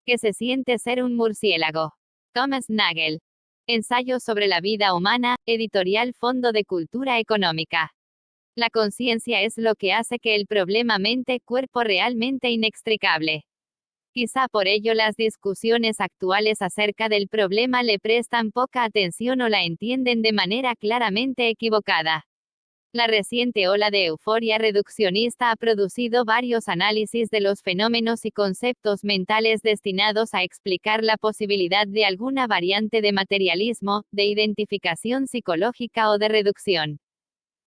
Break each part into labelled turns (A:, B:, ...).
A: que se siente ser un murciélago. Thomas Nagel. Ensayo sobre la vida humana, editorial Fondo de Cultura Económica. La conciencia es lo que hace que el problema mente-cuerpo realmente inextricable. Quizá por ello las discusiones actuales acerca del problema le prestan poca atención o la entienden de manera claramente equivocada. La reciente ola de euforia reduccionista ha producido varios análisis de los fenómenos y conceptos mentales destinados a explicar la posibilidad de alguna variante de materialismo, de identificación psicológica o de reducción.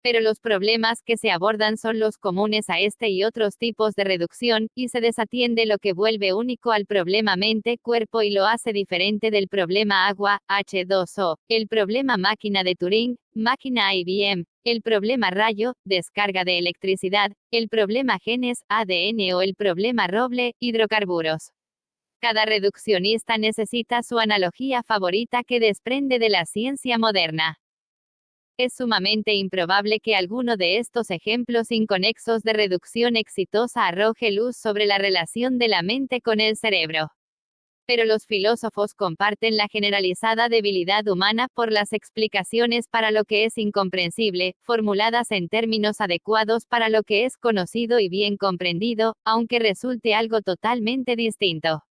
A: Pero los problemas que se abordan son los comunes a este y otros tipos de reducción, y se desatiende lo que vuelve único al problema mente-cuerpo y lo hace diferente del problema agua, H2O, el problema máquina de Turing, máquina IBM, el problema rayo, descarga de electricidad, el problema genes, ADN o el problema roble, hidrocarburos. Cada reduccionista necesita su analogía favorita que desprende de la ciencia moderna. Es sumamente improbable que alguno de estos ejemplos inconexos de reducción exitosa arroje luz sobre la relación de la mente con el cerebro. Pero los filósofos comparten la generalizada debilidad humana por las explicaciones para lo que es incomprensible, formuladas en términos adecuados para lo que es conocido y bien comprendido, aunque resulte algo totalmente distinto.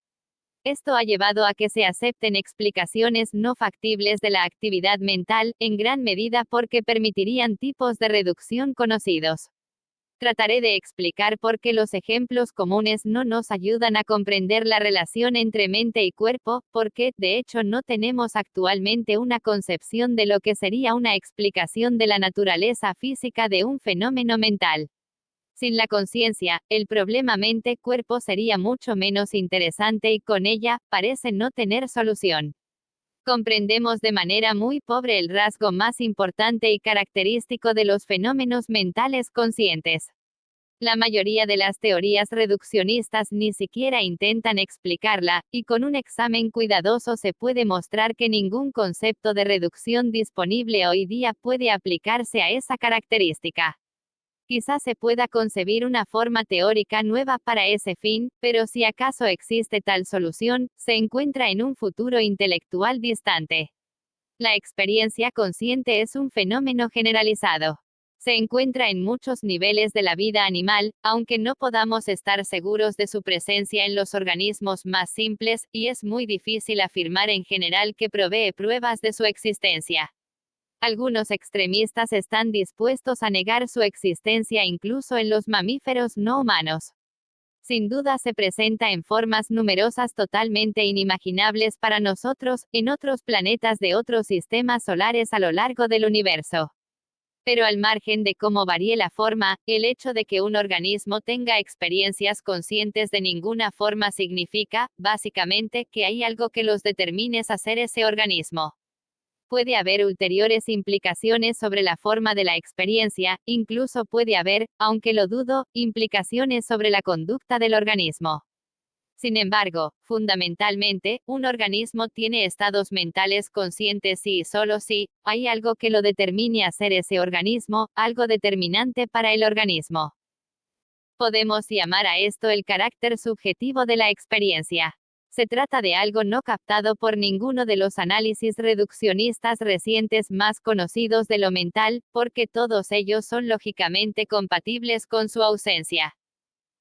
A: Esto ha llevado a que se acepten explicaciones no factibles de la actividad mental, en gran medida porque permitirían tipos de reducción conocidos. Trataré de explicar por qué los ejemplos comunes no nos ayudan a comprender la relación entre mente y cuerpo, porque, de hecho, no tenemos actualmente una concepción de lo que sería una explicación de la naturaleza física de un fenómeno mental. Sin la conciencia, el problema mente-cuerpo sería mucho menos interesante y con ella, parece no tener solución. Comprendemos de manera muy pobre el rasgo más importante y característico de los fenómenos mentales conscientes. La mayoría de las teorías reduccionistas ni siquiera intentan explicarla, y con un examen cuidadoso se puede mostrar que ningún concepto de reducción disponible hoy día puede aplicarse a esa característica. Quizás se pueda concebir una forma teórica nueva para ese fin, pero si acaso existe tal solución, se encuentra en un futuro intelectual distante. La experiencia consciente es un fenómeno generalizado. Se encuentra en muchos niveles de la vida animal, aunque no podamos estar seguros de su presencia en los organismos más simples, y es muy difícil afirmar en general que provee pruebas de su existencia. Algunos extremistas están dispuestos a negar su existencia incluso en los mamíferos no humanos. Sin duda se presenta en formas numerosas totalmente inimaginables para nosotros, en otros planetas de otros sistemas solares a lo largo del universo. Pero al margen de cómo varíe la forma, el hecho de que un organismo tenga experiencias conscientes de ninguna forma significa, básicamente, que hay algo que los determine a ser ese organismo. Puede haber ulteriores implicaciones sobre la forma de la experiencia, incluso puede haber, aunque lo dudo, implicaciones sobre la conducta del organismo. Sin embargo, fundamentalmente, un organismo tiene estados mentales conscientes si y solo si hay algo que lo determine a ser ese organismo, algo determinante para el organismo. Podemos llamar a esto el carácter subjetivo de la experiencia. Se trata de algo no captado por ninguno de los análisis reduccionistas recientes más conocidos de lo mental, porque todos ellos son lógicamente compatibles con su ausencia.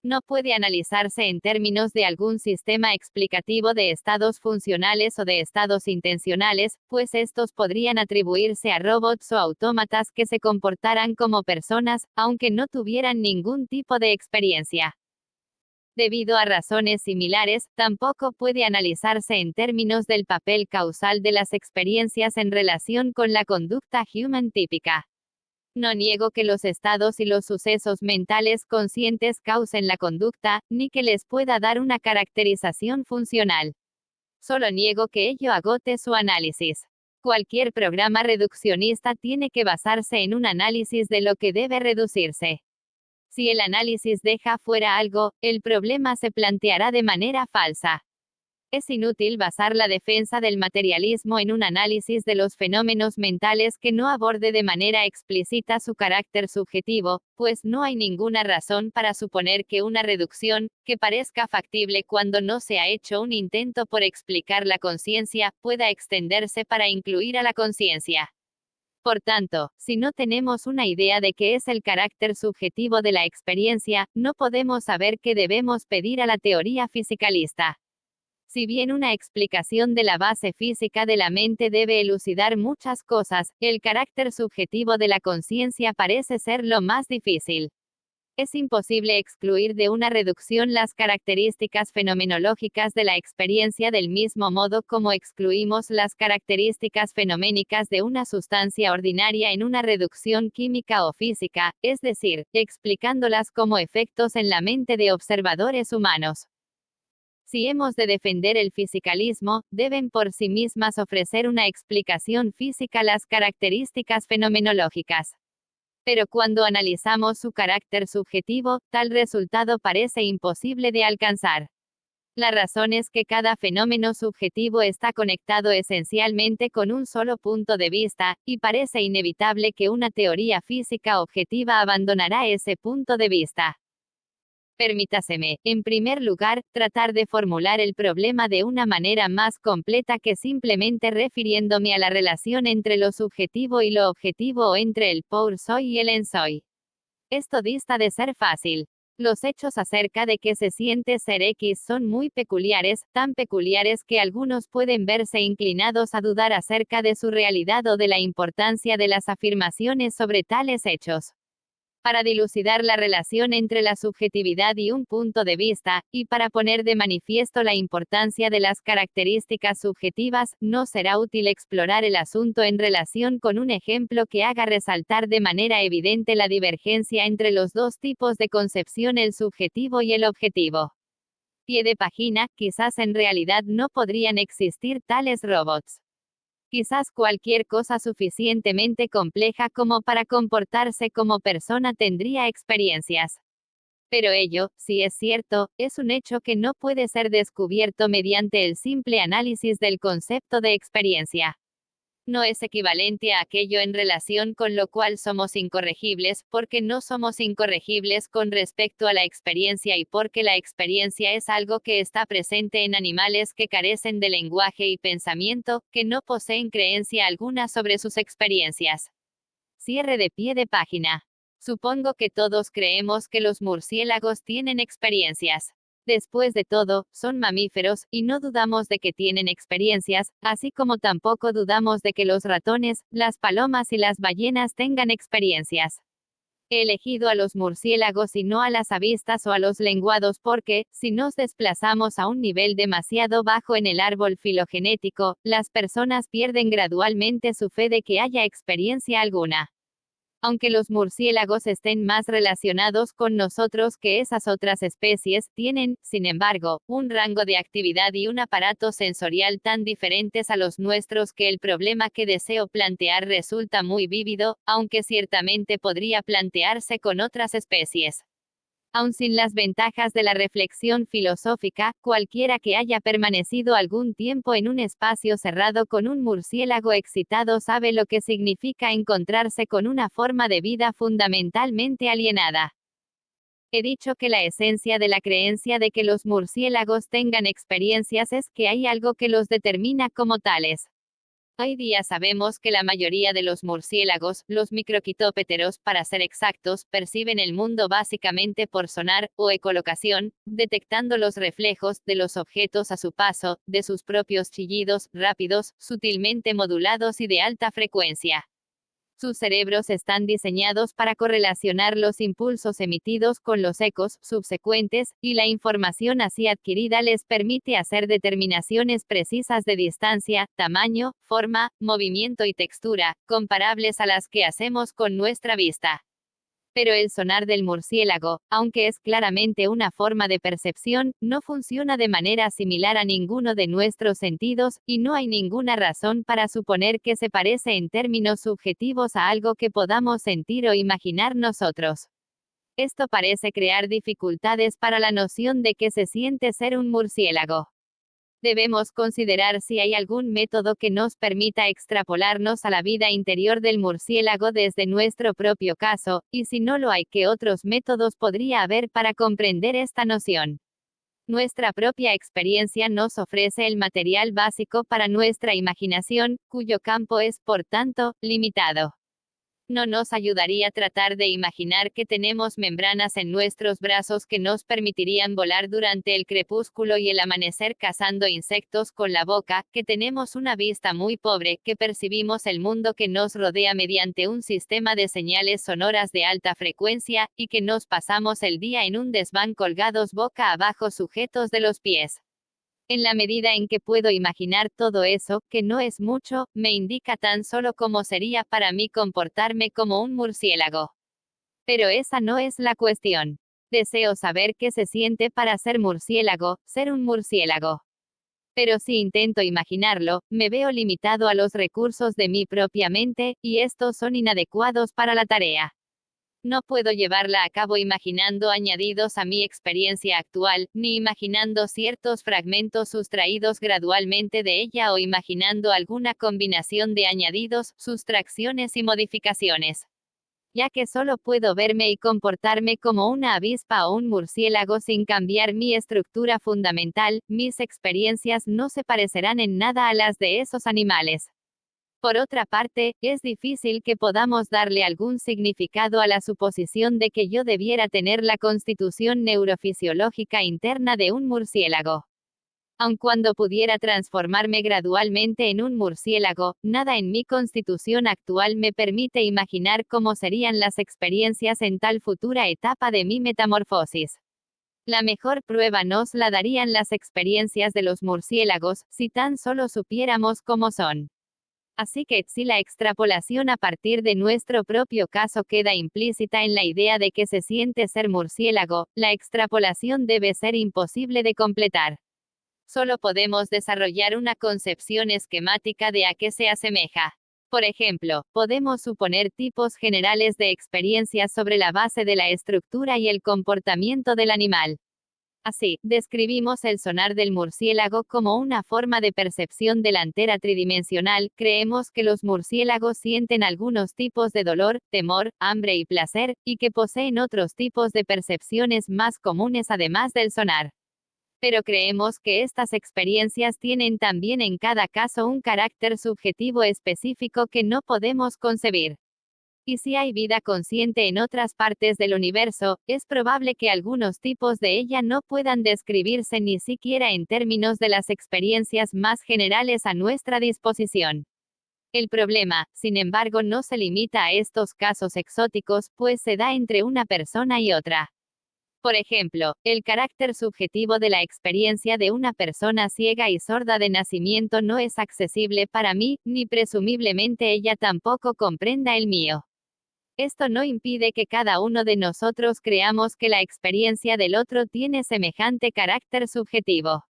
A: No puede analizarse en términos de algún sistema explicativo de estados funcionales o de estados intencionales, pues estos podrían atribuirse a robots o autómatas que se comportaran como personas, aunque no tuvieran ningún tipo de experiencia. Debido a razones similares, tampoco puede analizarse en términos del papel causal de las experiencias en relación con la conducta human típica. No niego que los estados y los sucesos mentales conscientes causen la conducta, ni que les pueda dar una caracterización funcional. Solo niego que ello agote su análisis. Cualquier programa reduccionista tiene que basarse en un análisis de lo que debe reducirse. Si el análisis deja fuera algo, el problema se planteará de manera falsa. Es inútil basar la defensa del materialismo en un análisis de los fenómenos mentales que no aborde de manera explícita su carácter subjetivo, pues no hay ninguna razón para suponer que una reducción, que parezca factible cuando no se ha hecho un intento por explicar la conciencia, pueda extenderse para incluir a la conciencia. Por tanto, si no tenemos una idea de qué es el carácter subjetivo de la experiencia, no podemos saber qué debemos pedir a la teoría fisicalista. Si bien una explicación de la base física de la mente debe elucidar muchas cosas, el carácter subjetivo de la conciencia parece ser lo más difícil. Es imposible excluir de una reducción las características fenomenológicas de la experiencia del mismo modo como excluimos las características fenoménicas de una sustancia ordinaria en una reducción química o física, es decir, explicándolas como efectos en la mente de observadores humanos. Si hemos de defender el fisicalismo, deben por sí mismas ofrecer una explicación física las características fenomenológicas. Pero cuando analizamos su carácter subjetivo, tal resultado parece imposible de alcanzar. La razón es que cada fenómeno subjetivo está conectado esencialmente con un solo punto de vista, y parece inevitable que una teoría física objetiva abandonará ese punto de vista. Permítaseme, en primer lugar, tratar de formular el problema de una manera más completa que simplemente refiriéndome a la relación entre lo subjetivo y lo objetivo o entre el pour soi y el en soi. Esto dista de ser fácil. Los hechos acerca de que se siente ser X son muy peculiares, tan peculiares que algunos pueden verse inclinados a dudar acerca de su realidad o de la importancia de las afirmaciones sobre tales hechos. Para dilucidar la relación entre la subjetividad y un punto de vista, y para poner de manifiesto la importancia de las características subjetivas, no será útil explorar el asunto en relación con un ejemplo que haga resaltar de manera evidente la divergencia entre los dos tipos de concepción, el subjetivo y el objetivo. Pie de página, quizás en realidad no podrían existir tales robots. Quizás cualquier cosa suficientemente compleja como para comportarse como persona tendría experiencias. Pero ello, si es cierto, es un hecho que no puede ser descubierto mediante el simple análisis del concepto de experiencia. No es equivalente a aquello en relación con lo cual somos incorregibles, porque no somos incorregibles con respecto a la experiencia y porque la experiencia es algo que está presente en animales que carecen de lenguaje y pensamiento, que no poseen creencia alguna sobre sus experiencias. Cierre de pie de página. Supongo que todos creemos que los murciélagos tienen experiencias. Después de todo, son mamíferos, y no dudamos de que tienen experiencias, así como tampoco dudamos de que los ratones, las palomas y las ballenas tengan experiencias. He elegido a los murciélagos y no a las avispas o a los lenguados porque, si nos desplazamos a un nivel demasiado bajo en el árbol filogenético, las personas pierden gradualmente su fe de que haya experiencia alguna. Aunque los murciélagos estén más relacionados con nosotros que esas otras especies, tienen, sin embargo, un rango de actividad y un aparato sensorial tan diferentes a los nuestros que el problema que deseo plantear resulta muy vívido, aunque ciertamente podría plantearse con otras especies. Aun sin las ventajas de la reflexión filosófica, cualquiera que haya permanecido algún tiempo en un espacio cerrado con un murciélago excitado sabe lo que significa encontrarse con una forma de vida fundamentalmente alienada. He dicho que la esencia de la creencia de que los murciélagos tengan experiencias es que hay algo que los determina como tales. Hoy día sabemos que la mayoría de los murciélagos, los microquitópteros para ser exactos, perciben el mundo básicamente por sonar, o ecolocación, detectando los reflejos de los objetos a su paso, de sus propios chillidos, rápidos, sutilmente modulados y de alta frecuencia. Sus cerebros están diseñados para correlacionar los impulsos emitidos con los ecos subsecuentes, y la información así adquirida les permite hacer determinaciones precisas de distancia, tamaño, forma, movimiento y textura, comparables a las que hacemos con nuestra vista. Pero el sonar del murciélago, aunque es claramente una forma de percepción, no funciona de manera similar a ninguno de nuestros sentidos, y no hay ninguna razón para suponer que se parece en términos subjetivos a algo que podamos sentir o imaginar nosotros. Esto parece crear dificultades para la noción de que se siente ser un murciélago. Debemos considerar si hay algún método que nos permita extrapolarnos a la vida interior del murciélago desde nuestro propio caso, y si no lo hay, ¿qué otros métodos podría haber para comprender esta noción? Nuestra propia experiencia nos ofrece el material básico para nuestra imaginación, cuyo campo es, por tanto, limitado. ¿No nos ayudaría tratar de imaginar que tenemos membranas en nuestros brazos que nos permitirían volar durante el crepúsculo y el amanecer cazando insectos con la boca, que tenemos una vista muy pobre, que percibimos el mundo que nos rodea mediante un sistema de señales sonoras de alta frecuencia, y que nos pasamos el día en un desván colgados boca abajo sujetos de los pies? En la medida en que puedo imaginar todo eso, que no es mucho, me indica tan solo cómo sería para mí comportarme como un murciélago. Pero esa no es la cuestión. Deseo saber qué se siente para ser murciélago, ser un murciélago. Pero si intento imaginarlo, me veo limitado a los recursos de mi propia mente, y estos son inadecuados para la tarea. No puedo llevarla a cabo imaginando añadidos a mi experiencia actual, ni imaginando ciertos fragmentos sustraídos gradualmente de ella o imaginando alguna combinación de añadidos, sustracciones y modificaciones. Ya que solo puedo verme y comportarme como una avispa o un murciélago sin cambiar mi estructura fundamental, mis experiencias no se parecerán en nada a las de esos animales. Por otra parte, es difícil que podamos darle algún significado a la suposición de que yo debiera tener la constitución neurofisiológica interna de un murciélago. Aun cuando pudiera transformarme gradualmente en un murciélago, nada en mi constitución actual me permite imaginar cómo serían las experiencias en tal futura etapa de mi metamorfosis. La mejor prueba nos la darían las experiencias de los murciélagos, si tan solo supiéramos cómo son. Así que, si la extrapolación a partir de nuestro propio caso queda implícita en la idea de que se siente ser murciélago, la extrapolación debe ser imposible de completar. Solo podemos desarrollar una concepción esquemática de a qué se asemeja. Por ejemplo, podemos suponer tipos generales de experiencias sobre la base de la estructura y el comportamiento del animal. Así, describimos el sonar del murciélago como una forma de percepción delantera tridimensional. Creemos que los murciélagos sienten algunos tipos de dolor, temor, hambre y placer, y que poseen otros tipos de percepciones más comunes además del sonar. Pero creemos que estas experiencias tienen también en cada caso un carácter subjetivo específico que no podemos concebir. Y si hay vida consciente en otras partes del universo, es probable que algunos tipos de ella no puedan describirse ni siquiera en términos de las experiencias más generales a nuestra disposición. El problema, sin embargo, no se limita a estos casos exóticos, pues se da entre una persona y otra. Por ejemplo, el carácter subjetivo de la experiencia de una persona ciega y sorda de nacimiento no es accesible para mí, ni presumiblemente ella tampoco comprenda el mío. Esto no impide que cada uno de nosotros creamos que la experiencia del otro tiene semejante carácter subjetivo.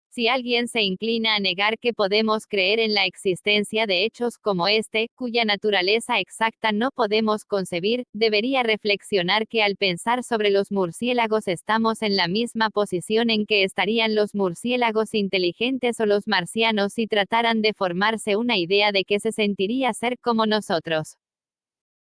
A: Si alguien se inclina a negar que podemos creer en la existencia de hechos como este, cuya naturaleza exacta no podemos concebir, debería reflexionar que al pensar sobre los murciélagos estamos en la misma posición en que estarían los murciélagos inteligentes o los marcianos si trataran de formarse una idea de qué se sentiría ser como nosotros.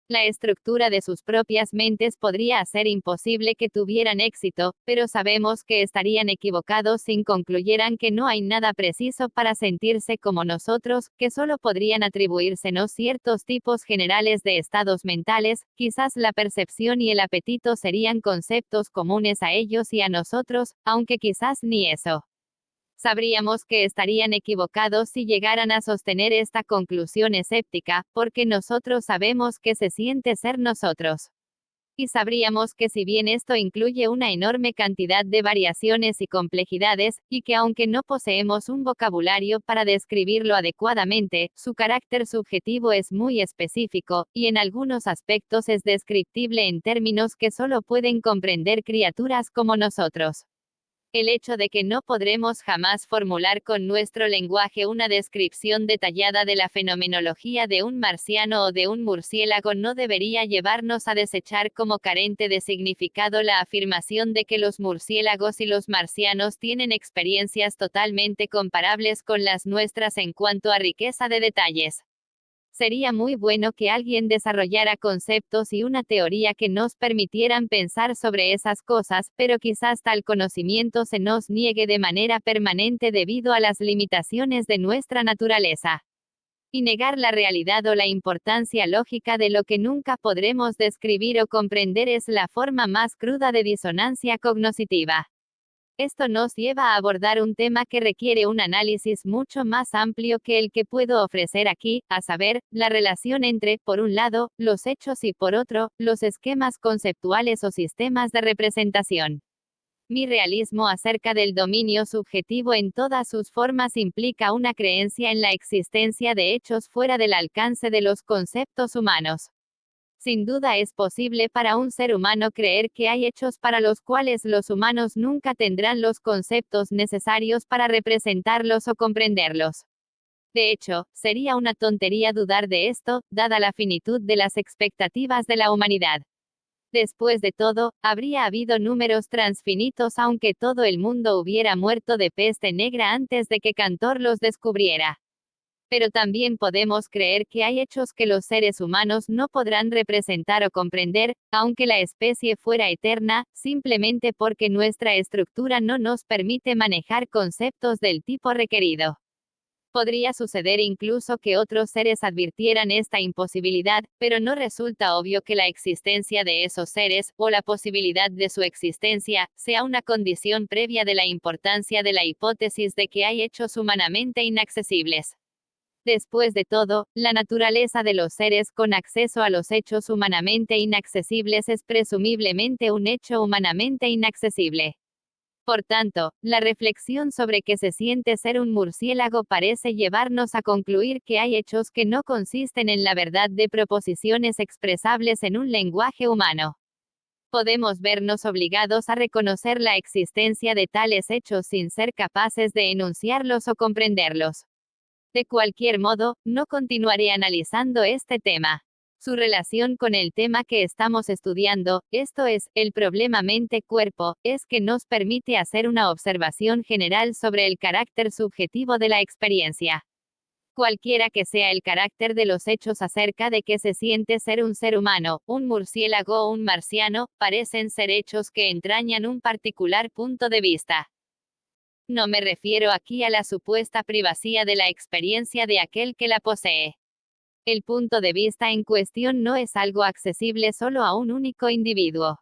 A: La estructura de sus propias mentes podría hacer imposible que tuvieran éxito, pero sabemos que estarían equivocados si concluyeran que no hay nada preciso para sentirse como nosotros, que solo podrían atribuírsenos ciertos tipos generales de estados mentales. Quizás la percepción y el apetito serían conceptos comunes a ellos y a nosotros, aunque quizás ni eso. Sabríamos que estarían equivocados si llegaran a sostener esta conclusión escéptica, porque nosotros sabemos que se siente ser nosotros. Y sabríamos que si bien esto incluye una enorme cantidad de variaciones y complejidades, y que aunque no poseemos un vocabulario para describirlo adecuadamente, su carácter subjetivo es muy específico, y en algunos aspectos es descriptible en términos que solo pueden comprender criaturas como nosotros. El hecho de que no podremos jamás formular con nuestro lenguaje una descripción detallada de la fenomenología de un marciano o de un murciélago no debería llevarnos a desechar como carente de significado la afirmación de que los murciélagos y los marcianos tienen experiencias totalmente comparables con las nuestras en cuanto a riqueza de detalles. Sería muy bueno que alguien desarrollara conceptos y una teoría que nos permitieran pensar sobre esas cosas, pero quizás tal conocimiento se nos niegue de manera permanente debido a las limitaciones de nuestra naturaleza. Y negar la realidad o la importancia lógica de lo que nunca podremos describir o comprender es la forma más cruda de disonancia cognoscitiva. Esto nos lleva a abordar un tema que requiere un análisis mucho más amplio que el que puedo ofrecer aquí, a saber, la relación entre, por un lado, los hechos y por otro, los esquemas conceptuales o sistemas de representación. Mi realismo acerca del dominio subjetivo en todas sus formas implica una creencia en la existencia de hechos fuera del alcance de los conceptos humanos. Sin duda es posible para un ser humano creer que hay hechos para los cuales los humanos nunca tendrán los conceptos necesarios para representarlos o comprenderlos. De hecho, sería una tontería dudar de esto, dada la finitud de las expectativas de la humanidad. Después de todo, habría habido números transfinitos aunque todo el mundo hubiera muerto de peste negra antes de que Cantor los descubriera. Pero también podemos creer que hay hechos que los seres humanos no podrán representar o comprender, aunque la especie fuera eterna, simplemente porque nuestra estructura no nos permite manejar conceptos del tipo requerido. Podría suceder incluso que otros seres advirtieran esta imposibilidad, pero no resulta obvio que la existencia de esos seres, o la posibilidad de su existencia, sea una condición previa de la importancia de la hipótesis de que hay hechos humanamente inaccesibles. Después de todo, la naturaleza de los seres con acceso a los hechos humanamente inaccesibles es presumiblemente un hecho humanamente inaccesible. Por tanto, la reflexión sobre qué se siente ser un murciélago parece llevarnos a concluir que hay hechos que no consisten en la verdad de proposiciones expresables en un lenguaje humano. Podemos vernos obligados a reconocer la existencia de tales hechos sin ser capaces de enunciarlos o comprenderlos. De cualquier modo, no continuaré analizando este tema. Su relación con el tema que estamos estudiando, esto es, el problema mente-cuerpo, es que nos permite hacer una observación general sobre el carácter subjetivo de la experiencia. Cualquiera que sea el carácter de los hechos acerca de qué se siente ser un ser humano, un murciélago o un marciano, parecen ser hechos que entrañan un particular punto de vista. No me refiero aquí a la supuesta privacidad de la experiencia de aquel que la posee. El punto de vista en cuestión no es algo accesible solo a un único individuo.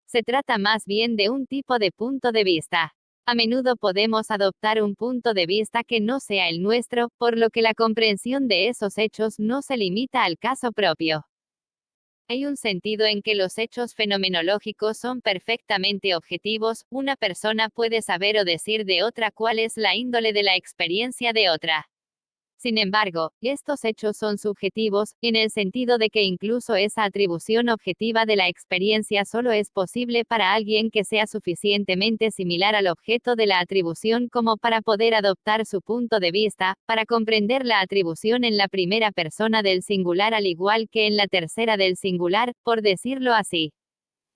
A: Se trata más bien de un tipo de punto de vista. A menudo podemos adoptar un punto de vista que no sea el nuestro, por lo que la comprensión de esos hechos no se limita al caso propio. Hay un sentido en que los hechos fenomenológicos son perfectamente objetivos, una persona puede saber o decir de otra cuál es la índole de la experiencia de otra. Sin embargo, estos hechos son subjetivos, en el sentido de que incluso esa atribución objetiva de la experiencia solo es posible para alguien que sea suficientemente similar al objeto de la atribución como para poder adoptar su punto de vista, para comprender la atribución en la primera persona del singular al igual que en la tercera del singular, por decirlo así.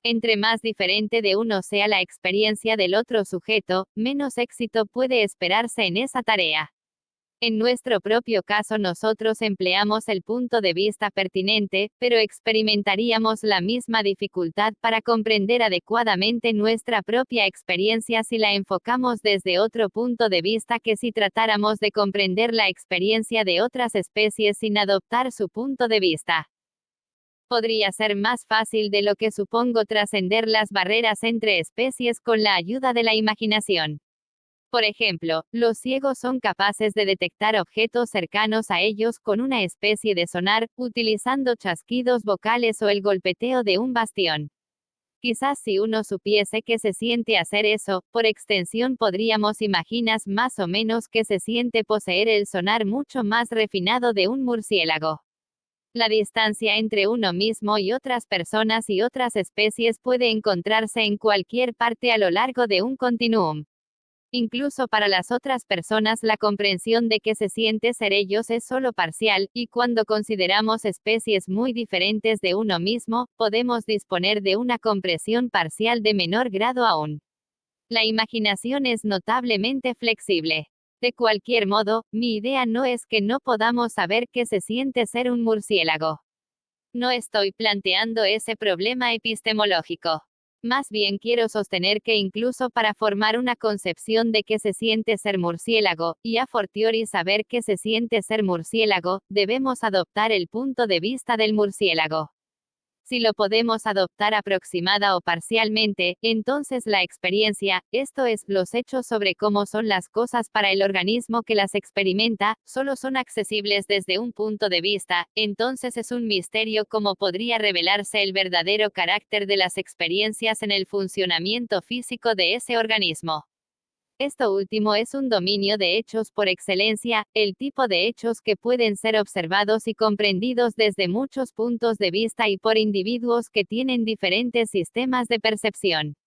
A: Entre más diferente de uno sea la experiencia del otro sujeto, menos éxito puede esperarse en esa tarea. En nuestro propio caso nosotros empleamos el punto de vista pertinente, pero experimentaríamos la misma dificultad para comprender adecuadamente nuestra propia experiencia si la enfocamos desde otro punto de vista que si tratáramos de comprender la experiencia de otras especies sin adoptar su punto de vista. Podría ser más fácil de lo que supongo trascender las barreras entre especies con la ayuda de la imaginación. Por ejemplo, los ciegos son capaces de detectar objetos cercanos a ellos con una especie de sonar, utilizando chasquidos vocales o el golpeteo de un bastión. Quizás si uno supiese que se siente hacer eso, por extensión podríamos imaginar más o menos que se siente poseer el sonar mucho más refinado de un murciélago. La distancia entre uno mismo y otras personas y otras especies puede encontrarse en cualquier parte a lo largo de un continuum. Incluso para las otras personas la comprensión de que se siente ser ellos es solo parcial, y cuando consideramos especies muy diferentes de uno mismo, podemos disponer de una comprensión parcial de menor grado aún. La imaginación es notablemente flexible. De cualquier modo, mi idea no es que no podamos saber qué se siente ser un murciélago. No estoy planteando ese problema epistemológico. Más bien quiero sostener que incluso para formar una concepción de qué se siente ser murciélago, y a fortiori saber qué se siente ser murciélago, debemos adoptar el punto de vista del murciélago. Si lo podemos adoptar aproximada o parcialmente, entonces la experiencia, esto es, los hechos sobre cómo son las cosas para el organismo que las experimenta, solo son accesibles desde un punto de vista, entonces es un misterio cómo podría revelarse el verdadero carácter de las experiencias en el funcionamiento físico de ese organismo. Esto último es un dominio de hechos por excelencia, el tipo de hechos que pueden ser observados y comprendidos desde muchos puntos de vista y por individuos que tienen diferentes sistemas de percepción.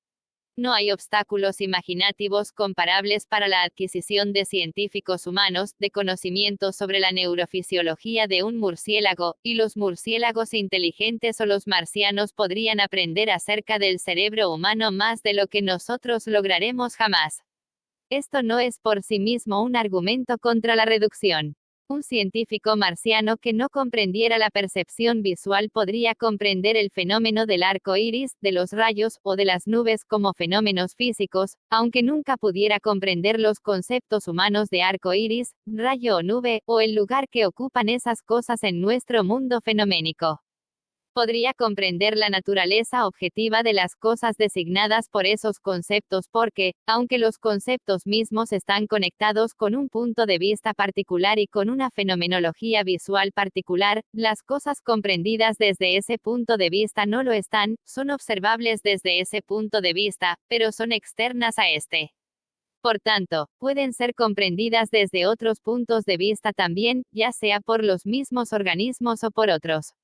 A: No hay obstáculos imaginativos comparables para la adquisición de científicos humanos, de conocimientos sobre la neurofisiología de un murciélago, y los murciélagos inteligentes o los marcianos podrían aprender acerca del cerebro humano más de lo que nosotros lograremos jamás. Esto no es por sí mismo un argumento contra la reducción. Un científico marciano que no comprendiera la percepción visual podría comprender el fenómeno del arco iris, de los rayos, o de las nubes como fenómenos físicos, aunque nunca pudiera comprender los conceptos humanos de arco iris, rayo o nube, o el lugar que ocupan esas cosas en nuestro mundo fenoménico. Podría comprender la naturaleza objetiva de las cosas designadas por esos conceptos porque, aunque los conceptos mismos están conectados con un punto de vista particular y con una fenomenología visual particular, las cosas comprendidas desde ese punto de vista no lo están, son observables desde ese punto de vista, pero son externas a este. Por tanto, pueden ser comprendidas desde otros puntos de vista también, ya sea por los mismos organismos o por otros.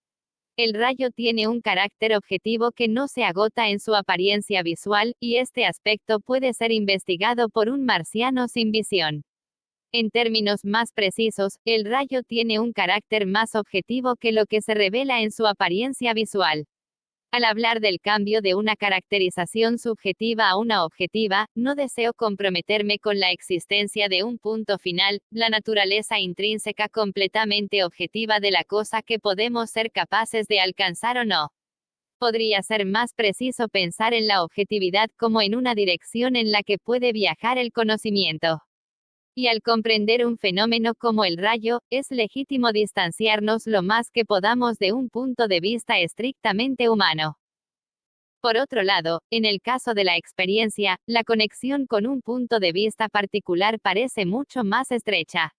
A: El rayo tiene un carácter objetivo que no se agota en su apariencia visual, y este aspecto puede ser investigado por un marciano sin visión. En términos más precisos, el rayo tiene un carácter más objetivo que lo que se revela en su apariencia visual. Al hablar del cambio de una caracterización subjetiva a una objetiva, no deseo comprometerme con la existencia de un punto final, la naturaleza intrínseca completamente objetiva de la cosa que podemos ser capaces de alcanzar o no. Podría ser más preciso pensar en la objetividad como en una dirección en la que puede viajar el conocimiento. Y al comprender un fenómeno como el rayo, es legítimo distanciarnos lo más que podamos de un punto de vista estrictamente humano. Por otro lado, en el caso de la experiencia, la conexión con un punto de vista particular parece mucho más estrecha.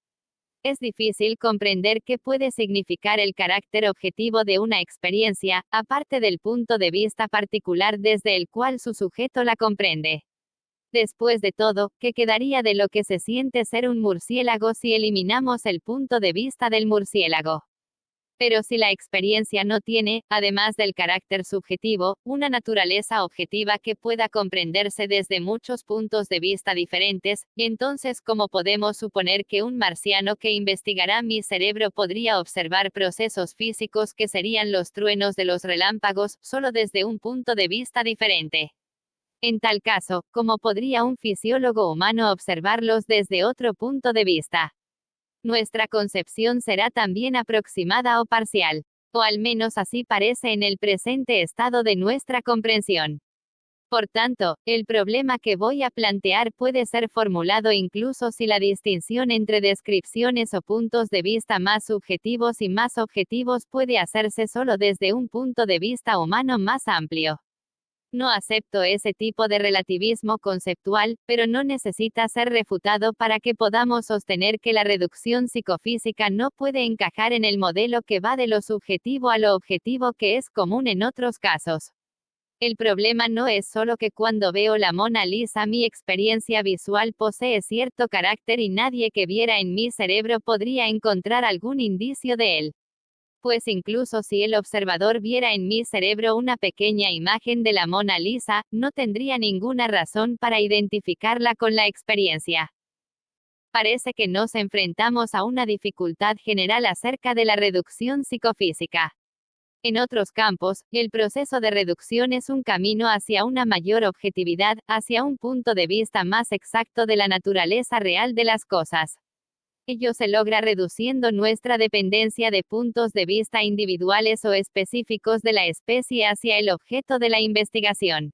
A: Es difícil comprender qué puede significar el carácter objetivo de una experiencia, aparte del punto de vista particular desde el cual su sujeto la comprende. Después de todo, ¿qué quedaría de lo que se siente ser un murciélago si eliminamos el punto de vista del murciélago? Pero si la experiencia no tiene, además del carácter subjetivo, una naturaleza objetiva que pueda comprenderse desde muchos puntos de vista diferentes, entonces ¿cómo podemos suponer que un marciano que investigará mi cerebro podría observar procesos físicos que serían los truenos de los relámpagos, solo desde un punto de vista diferente? En tal caso, ¿cómo podría un fisiólogo humano observarlos desde otro punto de vista? Nuestra concepción será también aproximada o parcial, o al menos así parece en el presente estado de nuestra comprensión. Por tanto, el problema que voy a plantear puede ser formulado incluso si la distinción entre descripciones o puntos de vista más subjetivos y más objetivos puede hacerse solo desde un punto de vista humano más amplio. No acepto ese tipo de relativismo conceptual, pero no necesita ser refutado para que podamos sostener que la reducción psicofísica no puede encajar en el modelo que va de lo subjetivo a lo objetivo que es común en otros casos. El problema no es solo que cuando veo la Mona Lisa mi experiencia visual posee cierto carácter y nadie que viera en mi cerebro podría encontrar algún indicio de él. Pues incluso si el observador viera en mi cerebro una pequeña imagen de la Mona Lisa, no tendría ninguna razón para identificarla con la experiencia. Parece que nos enfrentamos a una dificultad general acerca de la reducción psicofísica. En otros campos, el proceso de reducción es un camino hacia una mayor objetividad, hacia un punto de vista más exacto de la naturaleza real de las cosas. Ello se logra reduciendo nuestra dependencia de puntos de vista individuales o específicos de la especie hacia el objeto de la investigación.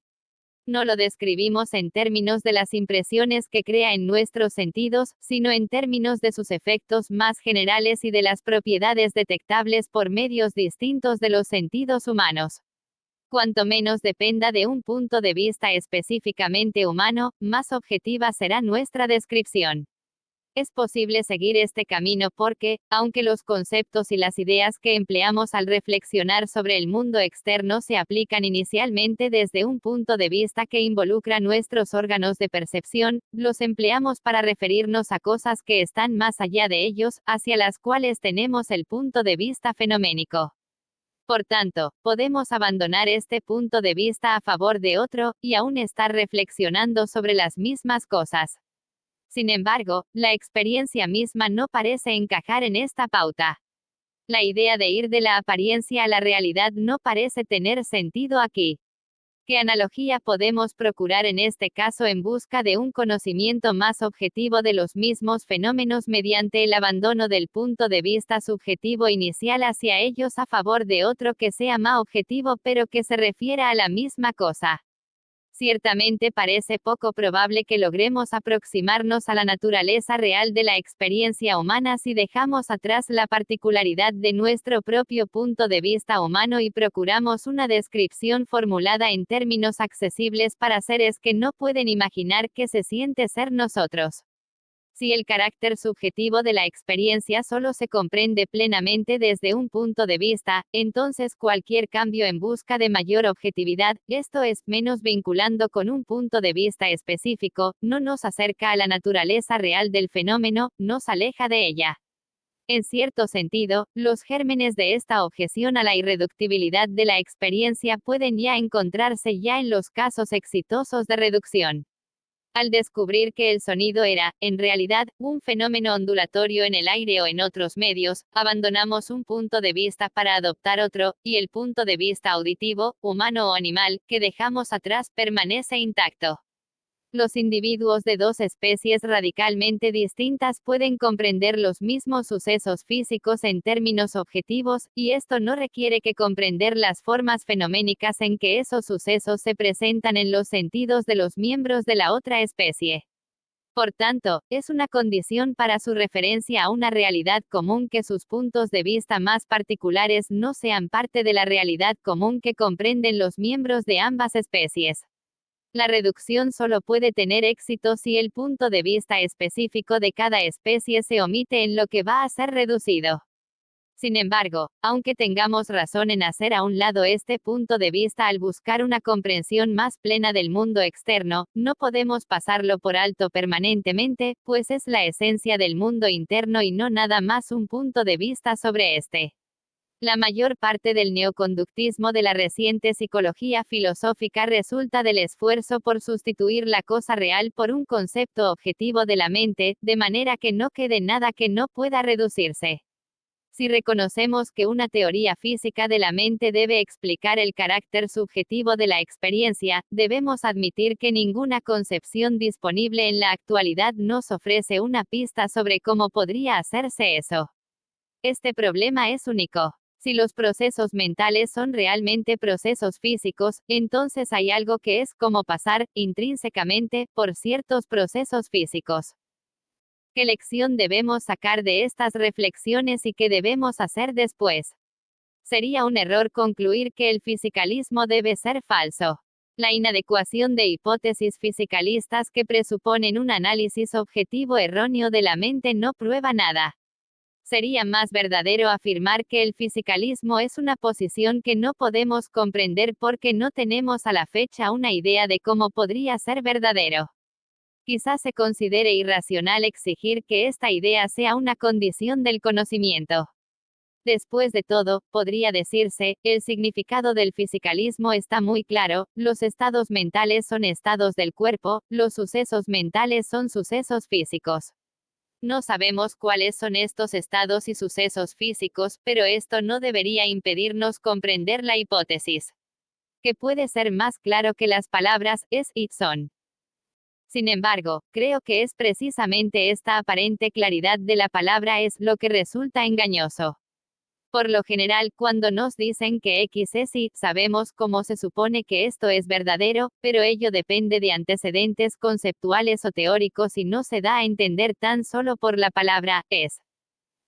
A: No lo describimos en términos de las impresiones que crea en nuestros sentidos, sino en términos de sus efectos más generales y de las propiedades detectables por medios distintos de los sentidos humanos. Cuanto menos dependa de un punto de vista específicamente humano, más objetiva será nuestra descripción. Es posible seguir este camino porque, aunque los conceptos y las ideas que empleamos al reflexionar sobre el mundo externo se aplican inicialmente desde un punto de vista que involucra nuestros órganos de percepción, los empleamos para referirnos a cosas que están más allá de ellos, hacia las cuales tenemos el punto de vista fenoménico. Por tanto, podemos abandonar este punto de vista a favor de otro, y aún estar reflexionando sobre las mismas cosas. Sin embargo, la experiencia misma no parece encajar en esta pauta. La idea de ir de la apariencia a la realidad no parece tener sentido aquí. ¿Qué analogía podemos procurar en este caso en busca de un conocimiento más objetivo de los mismos fenómenos mediante el abandono del punto de vista subjetivo inicial hacia ellos a favor de otro que sea más objetivo pero que se refiera a la misma cosa? Ciertamente parece poco probable que logremos aproximarnos a la naturaleza real de la experiencia humana si dejamos atrás la particularidad de nuestro propio punto de vista humano y procuramos una descripción formulada en términos accesibles para seres que no pueden imaginar qué se siente ser nosotros. Si el carácter subjetivo de la experiencia solo se comprende plenamente desde un punto de vista, entonces cualquier cambio en busca de mayor objetividad, esto es, menos vinculando con un punto de vista específico, no nos acerca a la naturaleza real del fenómeno, nos aleja de ella. En cierto sentido, los gérmenes de esta objeción a la irreductibilidad de la experiencia pueden ya encontrarse ya en los casos exitosos de reducción. Al descubrir que el sonido era, en realidad, un fenómeno ondulatorio en el aire o en otros medios, abandonamos un punto de vista para adoptar otro, y el punto de vista auditivo, humano o animal, que dejamos atrás permanece intacto. Los individuos de dos especies radicalmente distintas pueden comprender los mismos sucesos físicos en términos objetivos, y esto no requiere que comprender las formas fenoménicas en que esos sucesos se presentan en los sentidos de los miembros de la otra especie. Por tanto, es una condición para su referencia a una realidad común que sus puntos de vista más particulares no sean parte de la realidad común que comprenden los miembros de ambas especies. La reducción solo puede tener éxito si el punto de vista específico de cada especie se omite en lo que va a ser reducido. Sin embargo, aunque tengamos razón en hacer a un lado este punto de vista al buscar una comprensión más plena del mundo externo, no podemos pasarlo por alto permanentemente, pues es la esencia del mundo interno y no nada más un punto de vista sobre este. La mayor parte del neoconductismo de la reciente psicología filosófica resulta del esfuerzo por sustituir la cosa real por un concepto objetivo de la mente, de manera que no quede nada que no pueda reducirse. Si reconocemos que una teoría física de la mente debe explicar el carácter subjetivo de la experiencia, debemos admitir que ninguna concepción disponible en la actualidad nos ofrece una pista sobre cómo podría hacerse eso. Este problema es único. Si los procesos mentales son realmente procesos físicos, entonces hay algo que es como pasar, intrínsecamente, por ciertos procesos físicos. ¿Qué lección debemos sacar de estas reflexiones y qué debemos hacer después? Sería un error concluir que el fisicalismo debe ser falso. La inadecuación de hipótesis fisicalistas que presuponen un análisis objetivo erróneo de la mente no prueba nada. Sería más verdadero afirmar que el fisicalismo es una posición que no podemos comprender porque no tenemos a la fecha una idea de cómo podría ser verdadero. Quizás se considere irracional exigir que esta idea sea una condición del conocimiento. Después de todo, podría decirse, el significado del fisicalismo está muy claro, los estados mentales son estados del cuerpo, los sucesos mentales son sucesos físicos. No sabemos cuáles son estos estados y sucesos físicos, pero esto no debería impedirnos comprender la hipótesis. Que puede ser más claro que las palabras es y son. Sin embargo, creo que es precisamente esta aparente claridad de la palabra es lo que resulta engañoso. Por lo general, cuando nos dicen que X es Y, sabemos cómo se supone que esto es verdadero, pero ello depende de antecedentes conceptuales o teóricos y no se da a entender tan solo por la palabra es.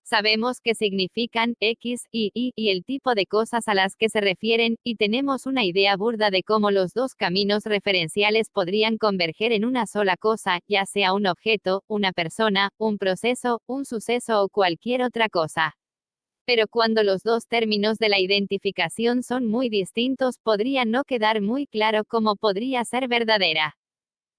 A: Sabemos qué significan X, y el tipo de cosas a las que se refieren, y tenemos una idea burda de cómo los dos caminos referenciales podrían converger en una sola cosa, ya sea un objeto, una persona, un proceso, un suceso o cualquier otra cosa. Pero cuando los dos términos de la identificación son muy distintos, podría no quedar muy claro cómo podría ser verdadera.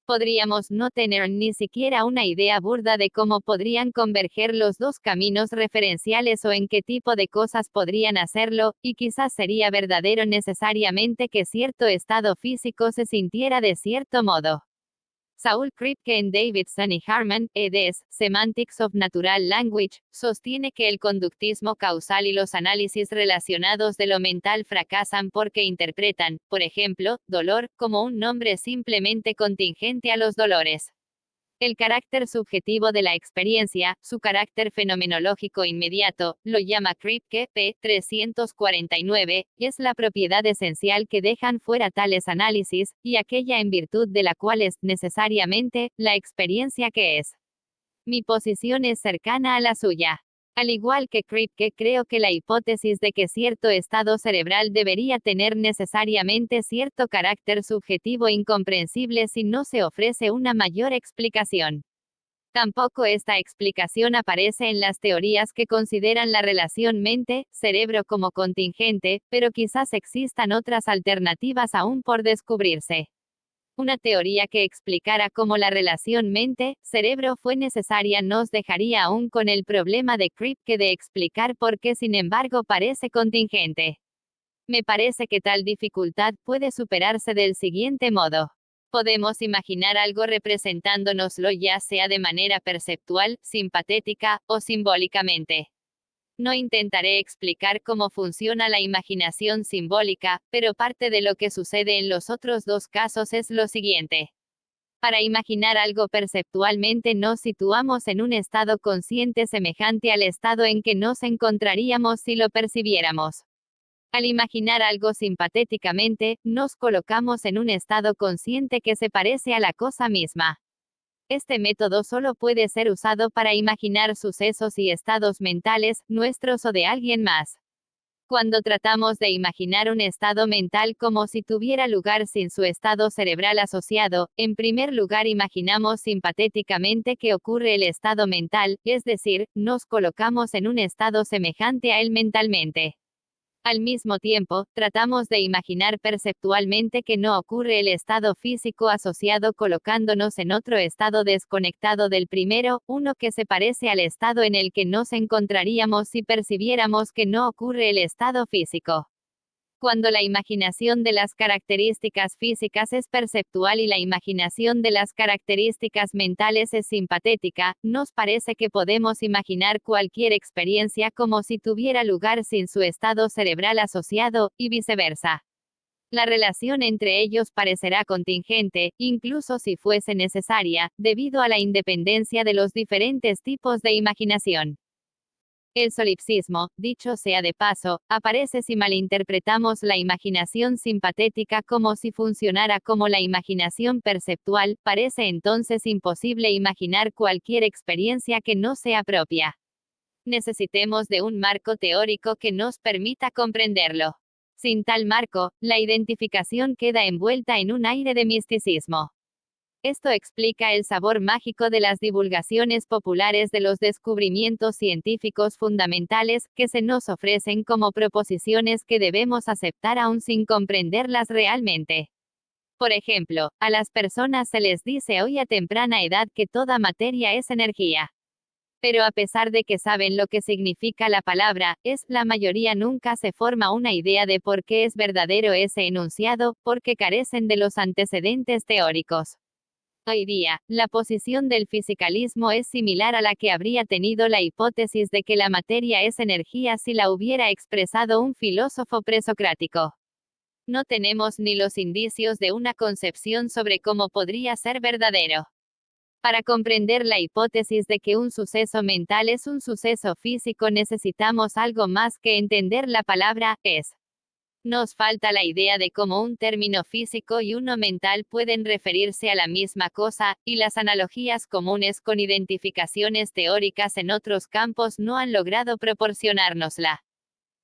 A: Podríamos no tener ni siquiera una idea burda de cómo podrían converger los dos caminos referenciales o en qué tipo de cosas podrían hacerlo, y quizás sería verdadero necesariamente que cierto estado físico se sintiera de cierto modo. Saul Kripke en Davidson y Harman, eds. Semantics of Natural Language, sostiene que el conductismo causal y los análisis relacionados de lo mental fracasan porque interpretan, por ejemplo, dolor, como un nombre simplemente contingente a los dolores. El carácter subjetivo de la experiencia, su carácter fenomenológico inmediato, lo llama Kripke, p. 349, y es la propiedad esencial que dejan fuera tales análisis, y aquella en virtud de la cual es, necesariamente, la experiencia que es. Mi posición es cercana a la suya. Al igual que Kripke, creo que la hipótesis de que cierto estado cerebral debería tener necesariamente cierto carácter subjetivo incomprensible si no se ofrece una mayor explicación. Tampoco esta explicación aparece en las teorías que consideran la relación mente-cerebro como contingente, pero quizás existan otras alternativas aún por descubrirse. Una teoría que explicara cómo la relación mente-cerebro fue necesaria nos dejaría aún con el problema de Kripke de explicar por qué sin embargo parece contingente. Me parece que tal dificultad puede superarse del siguiente modo. Podemos imaginar algo representándonoslo ya sea de manera perceptual, simpatética, o simbólicamente. No intentaré explicar cómo funciona la imaginación simbólica, pero parte de lo que sucede en los otros dos casos es lo siguiente. Para imaginar algo perceptualmente nos situamos en un estado consciente semejante al estado en que nos encontraríamos si lo percibiéramos. Al imaginar algo simpatéticamente, nos colocamos en un estado consciente que se parece a la cosa misma. Este método solo puede ser usado para imaginar sucesos y estados mentales, nuestros o de alguien más. Cuando tratamos de imaginar un estado mental como si tuviera lugar sin su estado cerebral asociado, en primer lugar imaginamos simpatéticamente que ocurre el estado mental, es decir, nos colocamos en un estado semejante a él mentalmente. Al mismo tiempo, tratamos de imaginar perceptualmente que no ocurre el estado físico asociado colocándonos en otro estado desconectado del primero, uno que se parece al estado en el que nos encontraríamos si percibiéramos que no ocurre el estado físico. Cuando la imaginación de las características físicas es perceptual y la imaginación de las características mentales es simpatética, nos parece que podemos imaginar cualquier experiencia como si tuviera lugar sin su estado cerebral asociado, y viceversa. La relación entre ellos parecerá contingente, incluso si fuese necesaria, debido a la independencia de los diferentes tipos de imaginación. El solipsismo, dicho sea de paso, aparece si malinterpretamos la imaginación simpatética como si funcionara como la imaginación perceptual, parece entonces imposible imaginar cualquier experiencia que no sea propia. Necesitemos de un marco teórico que nos permita comprenderlo. Sin tal marco, la identificación queda envuelta en un aire de misticismo. Esto explica el sabor mágico de las divulgaciones populares de los descubrimientos científicos fundamentales, que se nos ofrecen como proposiciones que debemos aceptar aún sin comprenderlas realmente. Por ejemplo, a las personas se les dice hoy a temprana edad que toda materia es energía. Pero a pesar de que saben lo que significa la palabra, la mayoría nunca se forma una idea de por qué es verdadero ese enunciado, porque carecen de los antecedentes teóricos. Hoy día, la posición del fisicalismo es similar a la que habría tenido la hipótesis de que la materia es energía si la hubiera expresado un filósofo presocrático. No tenemos ni los indicios de una concepción sobre cómo podría ser verdadero. Para comprender la hipótesis de que un suceso mental es un suceso físico necesitamos algo más que entender la palabra es. Nos falta la idea de cómo un término físico y uno mental pueden referirse a la misma cosa, y las analogías comunes con identificaciones teóricas en otros campos no han logrado proporcionárnosla.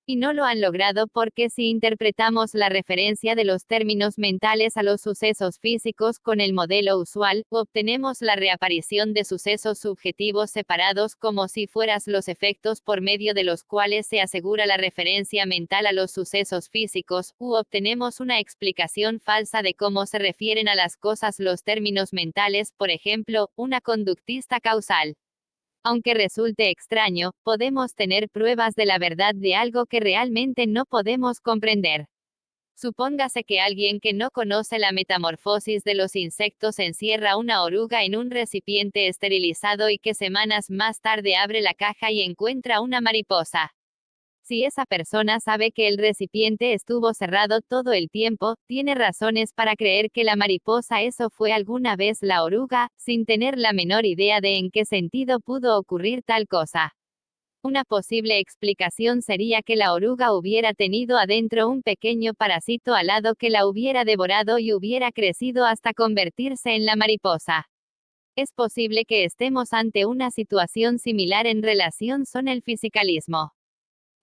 A: Y no lo han logrado porque si interpretamos la referencia de los términos mentales a los sucesos físicos con el modelo usual, obtenemos la reaparición de sucesos subjetivos separados como si fueras los efectos por medio de los cuales se asegura la referencia mental a los sucesos físicos, u obtenemos una explicación falsa de cómo se refieren a las cosas los términos mentales, por ejemplo, una conductista causal. Aunque resulte extraño, podemos tener pruebas de la verdad de algo que realmente no podemos comprender. Supóngase que alguien que no conoce la metamorfosis de los insectos encierra una oruga en un recipiente esterilizado y que semanas más tarde abre la caja y encuentra una mariposa. Si esa persona sabe que el recipiente estuvo cerrado todo el tiempo, tiene razones para creer que la mariposa eso fue alguna vez la oruga, sin tener la menor idea de en qué sentido pudo ocurrir tal cosa. Una posible explicación sería que la oruga hubiera tenido adentro un pequeño parásito alado que la hubiera devorado y hubiera crecido hasta convertirse en la mariposa. Es posible que estemos ante una situación similar en relación con el fisicalismo.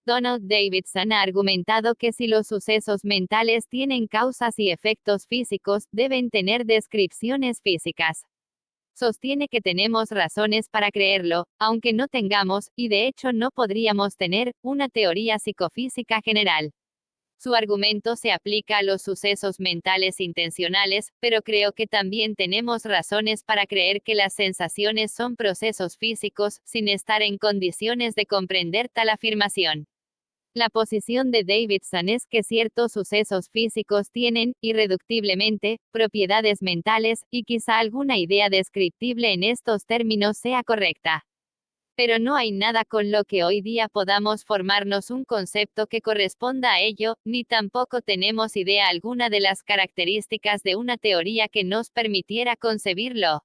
A: Donald Davidson ha argumentado que si los sucesos mentales tienen causas y efectos físicos, deben tener descripciones físicas. Sostiene que tenemos razones para creerlo, aunque no tengamos, y de hecho no podríamos tener, una teoría psicofísica general. Su argumento se aplica a los sucesos mentales intencionales, pero creo que también tenemos razones para creer que las sensaciones son procesos físicos, sin estar en condiciones de comprender tal afirmación. La posición de Davidson es que ciertos sucesos físicos tienen, irreductiblemente, propiedades mentales, y quizá alguna idea descriptible en estos términos sea correcta. Pero no hay nada con lo que hoy día podamos formarnos un concepto que corresponda a ello, ni tampoco tenemos idea alguna de las características de una teoría que nos permitiera concebirlo.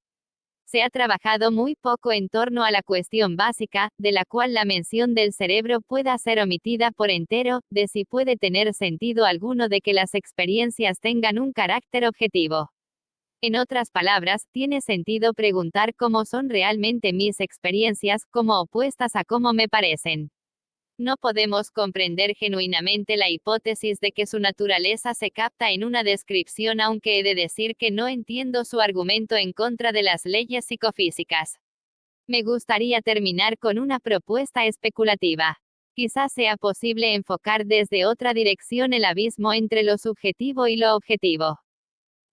A: Se ha trabajado muy poco en torno a la cuestión básica, de la cual la mención del cerebro pueda ser omitida por entero, de si puede tener sentido alguno de que las experiencias tengan un carácter objetivo. En otras palabras, tiene sentido preguntar cómo son realmente mis experiencias, como opuestas a cómo me parecen. No podemos comprender genuinamente la hipótesis de que su naturaleza se capta en una descripción, aunque he de decir que no entiendo su argumento en contra de las leyes psicofísicas. Me gustaría terminar con una propuesta especulativa. Quizás sea posible enfocar desde otra dirección el abismo entre lo subjetivo y lo objetivo.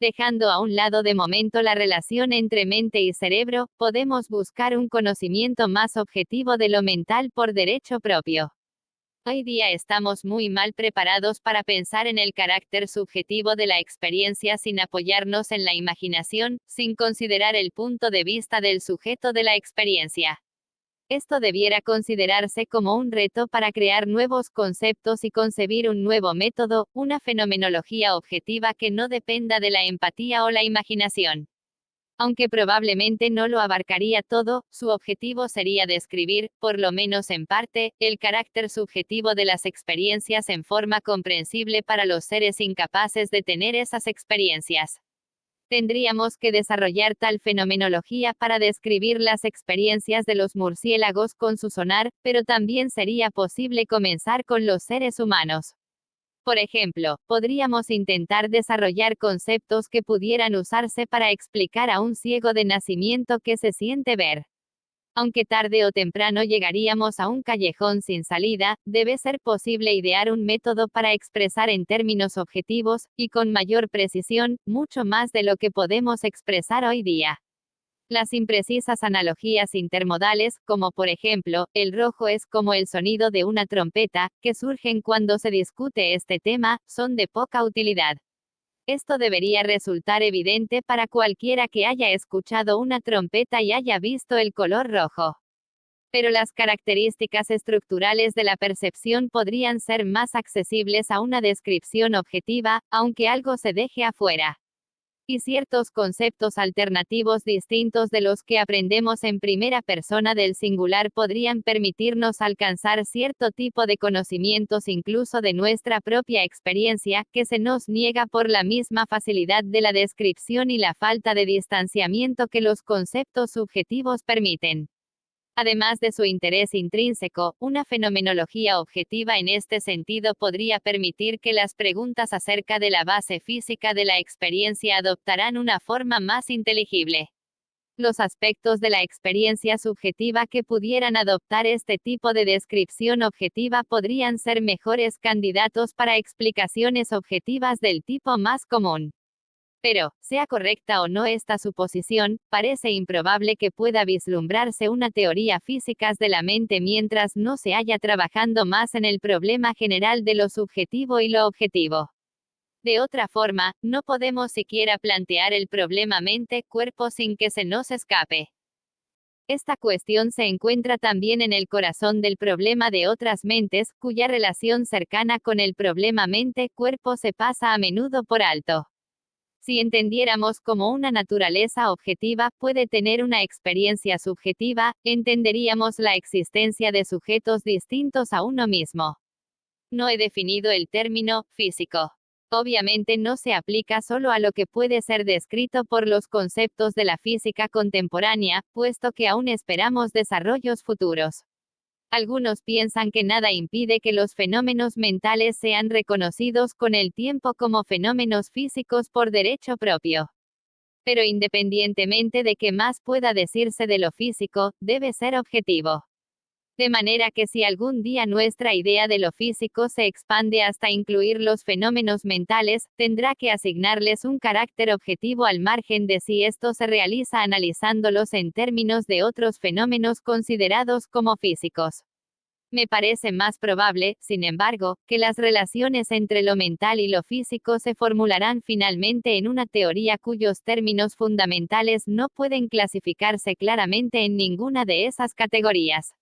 A: Dejando a un lado de momento la relación entre mente y cerebro, podemos buscar un conocimiento más objetivo de lo mental por derecho propio. Hoy día estamos muy mal preparados para pensar en el carácter subjetivo de la experiencia sin apoyarnos en la imaginación, sin considerar el punto de vista del sujeto de la experiencia. Esto debiera considerarse como un reto para crear nuevos conceptos y concebir un nuevo método, una fenomenología objetiva que no dependa de la empatía o la imaginación. Aunque probablemente no lo abarcaría todo, su objetivo sería describir, por lo menos en parte, el carácter subjetivo de las experiencias en forma comprensible para los seres incapaces de tener esas experiencias. Tendríamos que desarrollar tal fenomenología para describir las experiencias de los murciélagos con su sonar, pero también sería posible comenzar con los seres humanos. Por ejemplo, podríamos intentar desarrollar conceptos que pudieran usarse para explicar a un ciego de nacimiento qué se siente ver. Aunque tarde o temprano llegaríamos a un callejón sin salida, debe ser posible idear un método para expresar en términos objetivos, y con mayor precisión, mucho más de lo que podemos expresar hoy día. Las imprecisas analogías intermodales, como por ejemplo, el rojo es como el sonido de una trompeta, que surgen cuando se discute este tema, son de poca utilidad. Esto debería resultar evidente para cualquiera que haya escuchado una trompeta y haya visto el color rojo. Pero las características estructurales de la percepción podrían ser más accesibles a una descripción objetiva, aunque algo se deje afuera. Y ciertos conceptos alternativos distintos de los que aprendemos en primera persona del singular podrían permitirnos alcanzar cierto tipo de conocimientos incluso de nuestra propia experiencia, que se nos niega por la misma facilidad de la descripción y la falta de distanciamiento que los conceptos subjetivos permiten. Además de su interés intrínseco, una fenomenología objetiva en este sentido podría permitir que las preguntas acerca de la base física de la experiencia adoptaran una forma más inteligible. Los aspectos de la experiencia subjetiva que pudieran adoptar este tipo de descripción objetiva podrían ser mejores candidatos para explicaciones objetivas del tipo más común. Pero, sea correcta o no esta suposición, parece improbable que pueda vislumbrarse una teoría física de la mente mientras no se haya trabajando más en el problema general de lo subjetivo y lo objetivo. De otra forma, no podemos siquiera plantear el problema mente-cuerpo sin que se nos escape. Esta cuestión se encuentra también en el corazón del problema de otras mentes, cuya relación cercana con el problema mente-cuerpo se pasa a menudo por alto. Si entendiéramos cómo una naturaleza objetiva puede tener una experiencia subjetiva, entenderíamos la existencia de sujetos distintos a uno mismo. No he definido el término físico. Obviamente no se aplica solo a lo que puede ser descrito por los conceptos de la física contemporánea, puesto que aún esperamos desarrollos futuros. Algunos piensan que nada impide que los fenómenos mentales sean reconocidos con el tiempo como fenómenos físicos por derecho propio. Pero independientemente de qué más pueda decirse de lo físico, debe ser objetivo. De manera que si algún día nuestra idea de lo físico se expande hasta incluir los fenómenos mentales, tendrá que asignarles un carácter objetivo al margen de si esto se realiza analizándolos en términos de otros fenómenos considerados como físicos. Me parece más probable, sin embargo, que las relaciones entre lo mental y lo físico se formularán finalmente en una teoría cuyos términos fundamentales no pueden clasificarse claramente en ninguna de esas categorías.